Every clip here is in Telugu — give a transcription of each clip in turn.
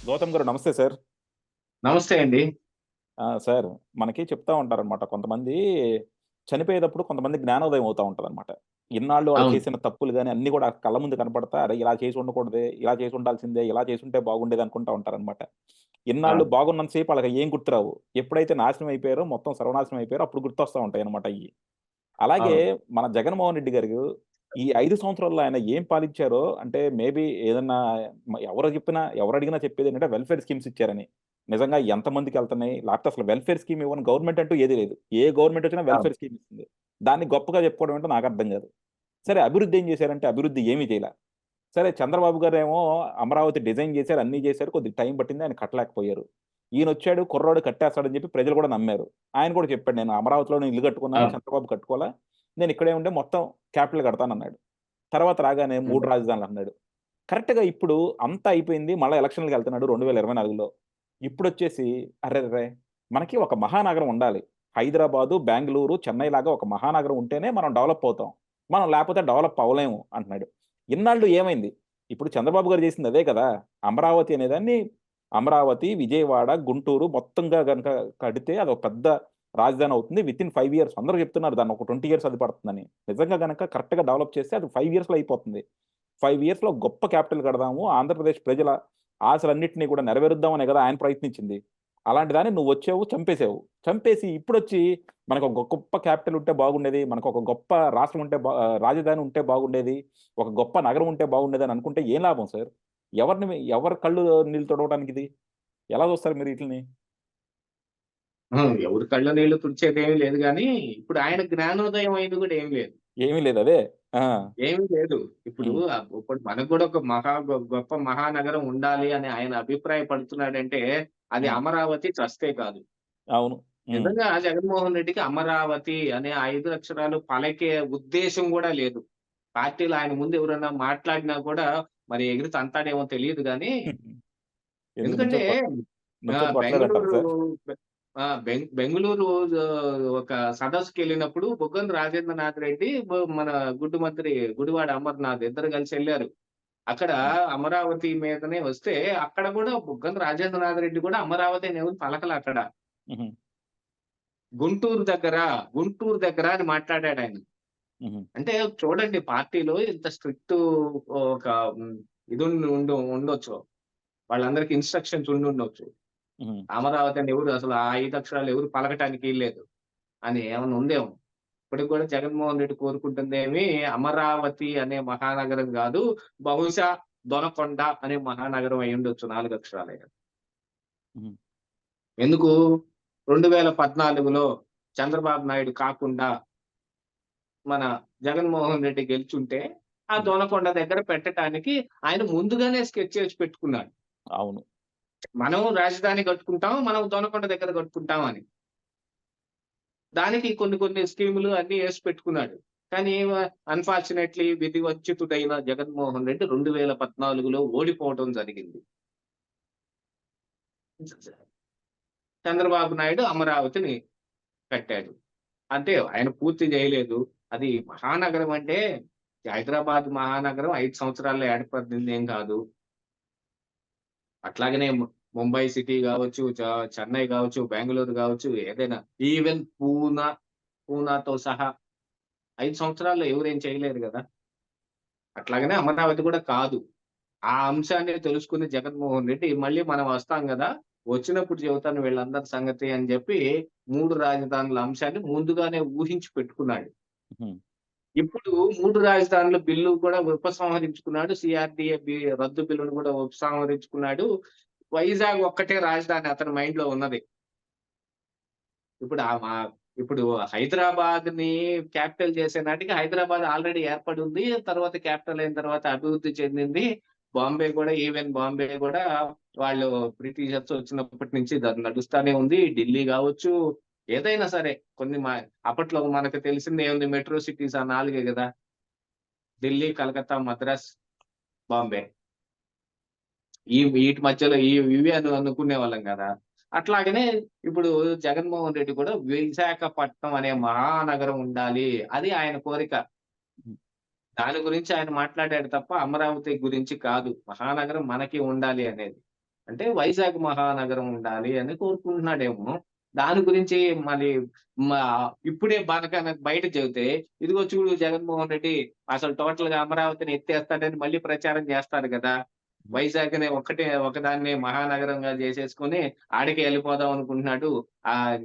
గౌతమ్ గారు నమస్తే సార్. నమస్తే అండి. సార్ మనకి చెప్తా ఉంటారనమాట. కొంతమంది చనిపోయేటప్పుడు కొంతమంది జ్ఞానోదయం అవుతా ఉంటదనమాట. ఇన్నాళ్ళు వాళ్ళు అవును. చేసిన తప్పులు గాని అన్నీ గూడా కళ్ళ ముందు కనపడతా, అరె! ఇలా చేసి ఉండకూడదే, ఇలా చేసి ఉండాల్సిందే, ఇలా చేసుంటే బాగుండేది అనుకుంటా ఉంటారనమాట. ఇన్నాళ్ళు అవును. బాగున్నంత సేపు ఆళ్ళకి ఏం గుర్తురావు. ఎప్పుడైతే నాశనం అయిపోయారో, మొత్తం సర్వనాశనం అయిపోయారో అప్పుడు గుర్తొస్తా ఉంటాయనమాట అయ్యి. అలాగే అవును. మన జగన్మోహన్ రెడ్డి గారు ఈ 5 సంవత్సరాల్లో ఆయన ఏం పాలించారో అంటే మేబీ ఏదన్నా ఎవరు చెప్పినా, ఎవరడిగినా చెప్పేదేంటంటే వెల్‌ఫేర్ స్కీమ్స్ ఇచ్చారని. నిజంగా ఎంతమందికెళ్తున్నాయి? లేకపోతే అసలు వెల్‌ఫేర్ స్కీమ్ ఇవ్వని గవర్నమెంట్ అంటూ ఏది లేదు. ఏ గవర్నమెంట్ వచ్చినా అవును. వెల్‌ఫేర్ స్కీమ్ ఇస్తుంది. దాన్ని గొప్పగా చెప్పుకోవడం ఏంటో నాకర్థం కాదు. సరే అభివృద్ధి ఏం చేశారంటే అభివృద్ధి ఏమీ చేయలా. సరే చంద్రబాబు గారేమో అమరావతి డిజైన్ చేశారు, అన్నీ చేశారు. కొద్దిగా టైం పట్టింది. ఆయన కట్టలేకపోయారు. ఈయనొచ్చాడు కుర్రోడు కట్టేస్తాడని చెప్పి ప్రజలు కూడా నమ్మారు. ఆయన కూడా చెప్పాడు, "నేను అమరావతిలోనే ఇల్లు కట్టుకున్నాను. అవును. చంద్రబాబు కట్టుకోలా. నేను ఇక్కడే ఉండి మొత్తం క్యాపిటల్ కడతానన్నాడు." తర్వాత రాగానే హ్మ్. 3 రాజధానులన్నాడు. కరెక్ట్‌గా ఇప్పుడు అంతా అయిపోయింది. మళ్ళా ఎలక్షన్‌లకెళ్తున్నాడు 2024లో. ఇప్పుడొచ్చేసి అరెరెరే! మనకి ఒక మహానగరం ఉండాలి. హైదరాబాదు, బెంగుళూరు, చెన్నై లాగా ఒక మహానగరం ఉంటేనే మనం డెవలప్ అవుతాం. మనం లేపోతే డెవలప్ అవ్వలేము అంటున్నాడు. ఇన్నాళ్ళు ఏమైంది? ఇప్పుడు చంద్రబాబు గారు చేసింది అదే కదా! అమరావతి అనేదాన్ని అమరావతి, విజయవాడ, గుంటూరు మొత్తంగా గనక కడితే అదొక పెద్ద రాజధాని అవుతుంది. వితిన్ 5 ఇయర్స్ అందరూ చెప్తున్నారు దాన్ని ఒక 20 ఇయర్స్ అది పడుతుందని. నిజంగా గనక కరెక్ట్‌గా డెవలప్ చేస్తే అది 5 ఇయర్స్‌లో అయిపోతుంది. 5 ఇయర్స్‌లో గొప్ప క్యాపిటల్ కడదాము. ఆంధ్రప్రదేశ్ ప్రజల ఆశలన్నిటిని కూడా నెరవేరుద్దాం అనే కదా ఆయన ప్రయత్నించింది. అలాంటి దాన్ని నువ్వొచ్చావు, చంపేసావు. చంపేసి ఇప్పుడొచ్చి మనకొక గొప్ప క్యాపిటల్ ఉంటే బాగుండేది. మనకొక గొప్ప రాష్ట్రం ఉంటే రాజధాని ఉంటే బాగుండేది. ఒక గొప్ప నగరం ఉంటే బాగుండేదని అనుకుంటే ఏం లాభం సార్? ఎవరి కళ్ళు నీళ్ళు తుడవడానికిది? ఎలా చూస్తారు మీరు ఈటిలిని? ఎవరి కళ్ళ నీళ్లు తుడిచేదేమీ లేదు గానీ, ఇప్పుడు ఆయన జ్ఞానోదయం అయింది గూడా ఏమి లేదు. ఏమీ లేదు అదే. ఆ! ఏమీ లేదు. ఇప్పుడు హ్మ్. ఇప్పుడు మనకు గూడా ఒక గొప్ప మహానగరం ఉండాలి అని ఆయన అభిప్రాయపడుతున్నాడంటే, అది హ్మ్. అమరావతి ట్రస్టే కాదు. అవును. హ్మ్. నిజంగా జగన్మోహన్ రెడ్డికి అమరావతి అనే 5 అక్షరాలు పలికే ఉద్దేశ్యం గూడా లేదు. పార్టీలో ఆయన ముందు ఎవరైనా మాట్లాడినా కూడా మరి ఎగిరి తంతాడేమో తెలీదు గానీ, ఎందుకు ఎందుకంటే నుంచొని కొట్టలేదంటారా బెంగుళూరు సార్? బెంగుళూరు ఒక సదస్సుకెళ్ళినప్పుడు బుగ్గన రాజేంద్రనాథ్ రెడ్డి, మన గుడ్డు మంత్రి గుడివాడ అమర్‌నాథ్ ఇద్దరు కలిసెళ్లారు. అక్కడ హ్మ్. అమరావతి మీదనే వస్తే, అక్కడ గూడా బుగ్గన రాజేంద్రనాథ్ రెడ్డి గూడా అమరావతి అని ఎవరు పలకలే అక్కడ. హుహు. గుంటూరు దగ్గర, గుంటూరు దగ్గర అని మాట్లాడాడాయన. హుహు. అంటే చూడండి, పార్టీలో ఇంత స్ట్రిక్ట్ ఒక ఇది ఉండొచ్చు. వాళ్ళందరికి ఇన్‌స్ట్రక్షన్స్ ఉండుండొచ్చు. హుహు. అమరావతి అని ఎవరు అసలు ఆ 5 అక్షరాలు ఎవరు పలకటానికి వీల్లేదు అని ఏమన్నా ఉందేమో. ఇప్పటికి కూడా జగన్మోహన్ రెడ్డి కోరుకుంటుందేమి అమరావతి అనే మహానగరం గాదు. బహుశా దొనకొండ అనే మహానగరం అయ్యుండొచ్చు 4 అక్షరాలే. హుహు. ఎందుకు 2014లో చంద్రబాబు నాయుడు కాకుండా మన జగన్మోహన్ రెడ్డి గెలిచుంటే, ఆ హ్మ్. దొనకొండ దగ్గర పెట్టటానికి ఆయన ముందుగానే స్కెచ్ చేసి పెట్టుకున్నాడు. అవును. మనం రాజధాని కట్టుకుంటాం. మనం దొనకొండ దగ్గర కట్టుకుంటాం అని. దానికి కొన్ని కొన్ని స్కీములు అన్నీ ఏసి పెట్టుకున్నాడు. కానీ అన్‌ఫార్చునేట్‌లీ విధివచ్యుతుడైన జగన్మోహన్ రెడ్డి 2014లో ఓడిపోవటం జరిగింది. చంద్రబాబు నాయుడు అమరావతిని కట్టాడు. అంటే ఆయన పూర్తి చేయలేదు. అది మహానగరం అంటే హైదరాబాద్ మహానగరం 5 సంవత్సరాల్లో ఏర్పడిందేం కాదు. అట్లాగనే ముంబై సిటీ గావచ్చు, చెన్నై గావచ్చు, బెంగుళూరు గావచ్చు, ఏదైనా ఈవెన్ పూనాతో సహా 5 సంవత్సరాల్లో ఎవరేం చేయలేరు గదా! అట్లాగనే అమరావతి గూడా కాదు. ఆ అంశాన్ని తెలుసుకుని జగన్మోహన్ రెడ్డి మళ్ళీ మనం వస్తాం గదా! వచ్చినప్పుడు చెబుతాను వీళ్ళందరి సంగతి అని జెప్పి 3 రాజధానుల అంశాన్ని ముందుగానే ఊహించి పెట్టుకున్నాడు. హుహు. ఇప్పుడు 3 రాజధానుల బిల్లు కూడా ఉపసంహరించుకున్నాడు. సీఆర్‌డీఏ రద్దు బిల్లును గూడా ఉపసంహరించుకున్నాడు. వైజాగ్ ఒక్కటే రాజధాని అతని మైండ్‌లో ఉన్నది. ఇప్పుడు ఆ మా ఇప్పుడు హైదరాబాద్‌ని క్యాపిటల్ చేసే నాటికి హైదరాబాద్ ఆల్రెడీ ఏర్పడుంది. తర్వాత క్యాపిటల్ అయిన తర్వాత అభివృద్ధి చెందింది. బాంబే గూడా వాళ్ళు బ్రిటిషర్స్ వచ్చినప్పటి నుంచి నడుస్తానే ఉంది. ఢిల్లీ గావచ్చు, ఏదైనా సరే కొన్ని అప్పట్లో మనకు తెలిసిందేముంది, మెట్రో సిటీస్ ఆ 4 గదా! ఢిల్లీ, కలకత్తా, మద్రాస్, బాంబే. వీటి మధ్యలో ఇవే అనుకునేవాళ్ళం గదా! అట్లాగనే ఇప్పుడు జగన్మోహన్ రెడ్డి కూడా విశాఖపట్నం అనే మహానగరం ఉండాలి. అది ఆయన కోరిక. హ్మ్. దాని గురించి ఆయన మాట్లాడాడు తప్ప అమరావతి గురించి కాదు. మహానగరం మనకి ఉండాలి అనేది. అంటే వైజాగ్ మహానగరం ఉండాలి అని కోరుకుంటున్నాడేమో. దాని గురించి మరి మా ఇప్పుడే బనకన బయట చెబితే, ఇదిగో చూడు జగన్మోహన్ రెడ్డి అసలు టోటల్‌గా అమరావతిని ఎత్తేస్తాడని మళ్ళీ ప్రచారం చేస్తారు గదా! వైజాగ్‌ని ఒకదాన్ని మహానగరంగా చేసేసుకొని ఆడికే ఎళ్ళిపోదాం అనుకుంటున్నాడు.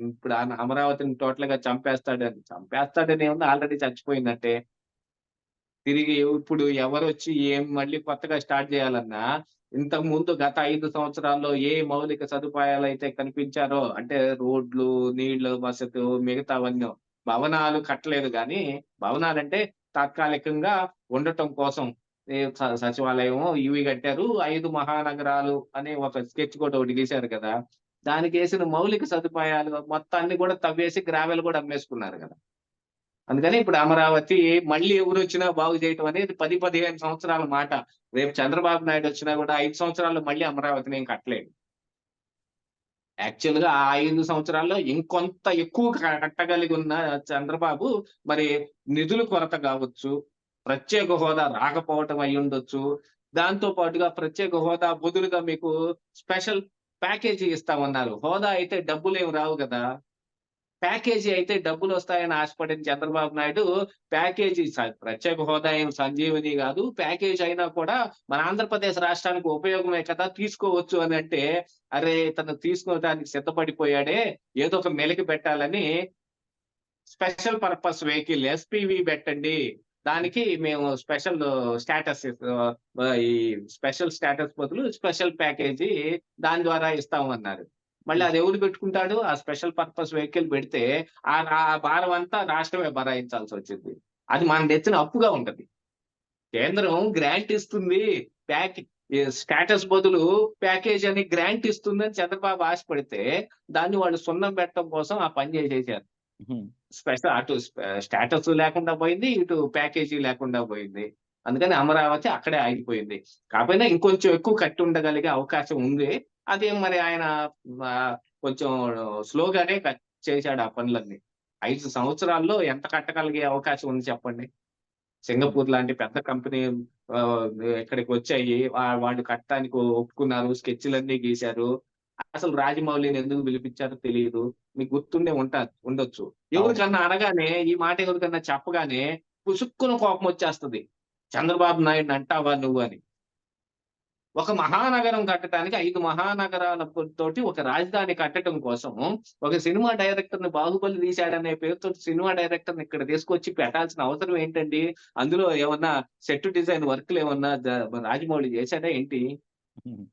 ఇప్పుడు అమరావతిని టోటల్‌గా చంపేస్తాడని. చంపేస్తాడనేముంది, ఆల్రెడీ చచ్చిపోయిందంటే. తిరిగి ఇప్పుడు ఎవరొచ్చి మళ్ళీ కొత్తగా స్టార్ట్ చేయాలన్నా, ఇంతకుముందు గత 5 సంవత్సరాల్లో ఏ మౌలిక సదుపాయాలైతే కల్పించారో, అంటే రోడ్లు, నీళ్లు వసతు మిగతావన్నీ. భవనాలు కట్టలేదు గానీ, భవనాలంటే తాత్కాలికంగా ఉండటం కోసం సచివాలయమో ఇవి కట్టారు. 5 మహానగరాలు అనే ఒక స్కెచ్ కూడా ఒకటి గీశారు కదా! దానికేసిన మౌలిక సదుపాయాలు మొత్తాన్ని కూడా తవ్వేసి గ్రావెల్ కూడా అమ్మేసుకున్నారు గదా! అందుకని ఇప్పుడు అమరావతి మళ్ళీ ఎవరొచ్చినా బాగు చేయటం అనేది 10, 15 సంవత్సరాల మాట. రేపు చంద్రబాబు నాయుడు వచ్చినా కూడా 5 సంవత్సరాల్లో మళ్ళీ అమరావతిని ఏం కట్టలేడు. యాక్చువల్‌గా ఆ 5 సంవత్సరాల్లో ఇంకొంత ఎక్కువ కట్టగలిగి ఉన్న చంద్రబాబు మరి నిధుల కొరత కావచ్చు, ప్రత్యేక హోదా రాకపోవటం అయ్యుండొచ్చు. దాంతో పాటుగా ప్రత్యేక హోదా బదులుగా మీకు స్పెషల్ ప్యాకేజీ ఇస్తామన్నారు. హోదా అయితే డబ్బులేమి రావు గదా! ప్యాకేజీ అయితే డబ్బులొస్తాయని ఆశపడిన చంద్రబాబు నాయుడు ప్యాకేజీ ప్రత్యేక హోదా ఏం సంజీవని గాదు. ప్యాకేజ్ అయినా కూడా మన ఆంధ్రప్రదేశ్ రాష్ట్రానికి ఉపయోగమే కదా! తీసుకోవచ్చు అనంటే, అరే! ఇతను తీసుకోవడానికి సిద్ధపడిపోయాడే. ఏదో ఒక మెలిక పెట్టాలని స్పెషల్ పర్పస్ వెహికల్ ఎస్‌పీవీ పెట్టండి. దానికి మేము స్పెషల్ స్టేటస్ ఈ స్పెషల్ స్టేటస్ బదులు స్పెషల్ ప్యాకేజీ దాని ద్వారా ఇస్తామన్నారు. మళ్ళీ అది ఎవరు పెట్టుకుంటాడు? ఆ స్పెషల్ పర్పస్ వెహికల్ పెడితే ఆ భారం అంతా రాష్ట్రమే భరాయించాల్సొచ్చిద్ది. అది మన నెత్తిన అప్పుగా ఉంటది. కేంద్రం గ్రాంట్ ఇస్తుంది. ప్యాక్ స్టేటస్ బదులు ప్యాకేజ్ అని గ్రాంట్ ఇస్తుందని చంద్రబాబు ఆశపడితే, దాన్ని వాళ్ళు సున్నం పెట్టడం కోసం ఆ పని చేసేసారు. హ్మ్. అటు స్టేటస్ లేకుండా పోయింది. ఇటు ప్యాకేజీ లేకుండా పోయింది. అందుకని అమరావతి అక్కడే ఆగిపోయింది. కాకపోయినా ఇంకొంచెం ఎక్కువ కట్టి ఉండగలిగే అవకాశం ఉంది. అది మరి ఆయన కొంచెం స్లోగానే చేశాడు ఆ పనులన్నీ. 5 సంవత్సరాల్లో ఎంత కట్టగలిగే అవకాశం ఉంది చెప్పండి? హ్మ్. సింగపూర్ లాంటి పెద్ద కంపెనీ ఆహ్, ఇక్కడికొచ్చాయి. వాళ్ళు కట్టడానికి ఒప్పుకున్నారు. స్కెచ్‌లన్నీ గీశారు. అసలు రాజమౌళిని ఎందుకు పిలిపించారో తెలీదు. మీకు గుర్తుండే ఉండొచ్చు. అవును. ఎవరికన్నా అనగానే, ఈ మాట ఎవరికన్నా చెప్పగానే పుసుక్కున కోపమొచ్చేస్తది. చంద్రబాబు నాయుడిని అంటావా నువ్వు అని. ఒక మహానగరం కట్టటానికి 5 మహానగరాలతోటి ఒక రాజధాని కట్టటం కోసం ఒక సినిమా డైరెక్టర్‌ని 'బాహుబలి' తీశాడనే పేరుతోటి సినిమా డైరెక్టర్‌ని ఇక్కడ తీసుకొచ్చి పెట్టాల్సిన అవసరం ఏంటండి? అందులో ఏమన్నా సెట్ డిజైన్ వర్క్‌లేమన్నా రాజమౌళి చేశాడా ఏంటి? హ్మ్.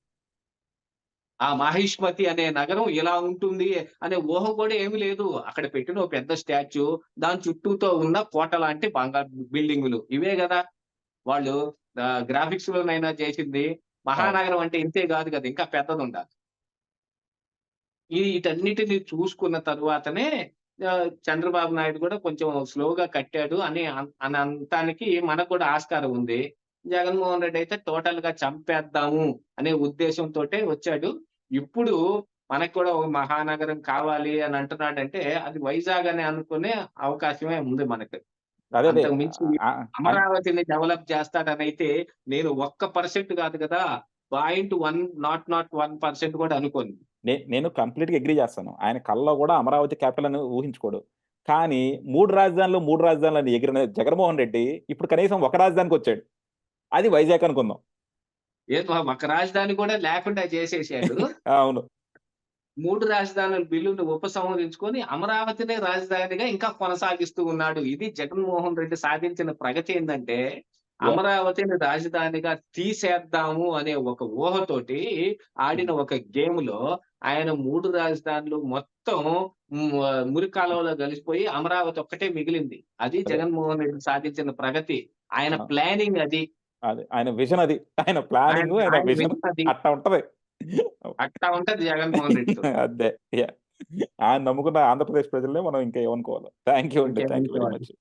ఆ 'మాహిష్మతి' అనే నగరం ఇలా ఉంటుంది అనే ఊహ కూడా ఏమి లేదు. అక్కడ పెట్టిన ఓ పెద్ద స్టాచ్యూ, దాని చుట్టూతో ఉన్న కోట లాంటి బంగారు బిల్డింగులు. ఇవే గదా! వాళ్ళు గ్రాఫిక్స్‌లోనైనా చేసింది. అవును. మహానగరం అంటే ఇంతే గాదు గదా! ఇంకా పెద్దదుండాలి. వీటన్నిటిని చూసుకున్న తరువాతనే చంద్రబాబు నాయుడు గూడా కొంచెం స్లోగా కట్టాడు అని అనటానికి మనకు కూడా ఆస్కారం ఉంది. జగన్మోహన్ రెడ్డి అయితే టోటల్‌గా చంపేద్దాము అనే ఉద్దేశంతోటే వచ్చాడు. ఇప్పుడు మనకు కూడా ఒక మహానగరం కావాలి అని అంటున్నాడంటే, అది వైజాగ్ అని అనుకునే అవకాశమే ఉంది మనకు. అదే. అదే. అంతకు మించి ఆహ్, అన్ అమరావతిని డెవలప్ చేస్తాడనైతే నేను ఒక్క పర్సెంట్ కాదు కదా! 0.1% కూడా అనుకోను. నేను కంప్లీట్‌గా అగ్రీ చేస్తాను. ఆయన కల్లో గూడా అమరావతి క్యాపిటల్ అని ఊహించుకోడు. కానీ 3 రాజధానులు, 3 రాజధానులని ఎగిరిన జగన్మోహన్ రెడ్డి ఇప్పుడు కనీసం ఒక రాజధానికొచ్చాడు. అది వైజాగ్ అనుకుందాం. ఏదో ఒక రాజధాని కూడా లేకుండా చేసేసాడు. అవును. 3 రాజధానుల బిల్లును ఉపసంహరించుకొని అమరావతినే రాజధానిగా ఇంకా కొనసాగిస్తూ ఉన్నాడు. ఇది జగన్మోహన్ రెడ్డి సాధించిన ప్రగతి ఏందంటే, యాహ్! అమరావతిని రాజధానిగా తీసేద్దాము అనే ఒక ఊహతోటి ఆడిన హ్మ్. ఒక గేమ్‌లో ఆయన 3 రాజధానులు మొత్తం మురికాలువలో కలిసిపోయి అమరావతి ఒక్కటే మిగిలింది. అది అదే. జగన్మోహన్ రెడ్డి సాధించిన ప్రగతి. ఆయన ఆ! ప్లానింగ్ అది. అదే. ఆయన విజన్ అది. ఆయన ఆయన ప్లానింగు, ఆయన ఆయన విజన్ విజన్ అది. అట్టా ఉంటది. అట్టా ఉంటది జగన్మోహన్ రెడ్డితోటి. అదే. యాహ్! ఆయన నమ్ముకున్న ఆంధ్రప్రదేశ్ ప్రజల్ని మనం ఇంకా ఏమనుకోవాలి. థాంక్ యూ అండి. థాంక్ యూ వెరీ ఇంకేముంటోండి. మచ్.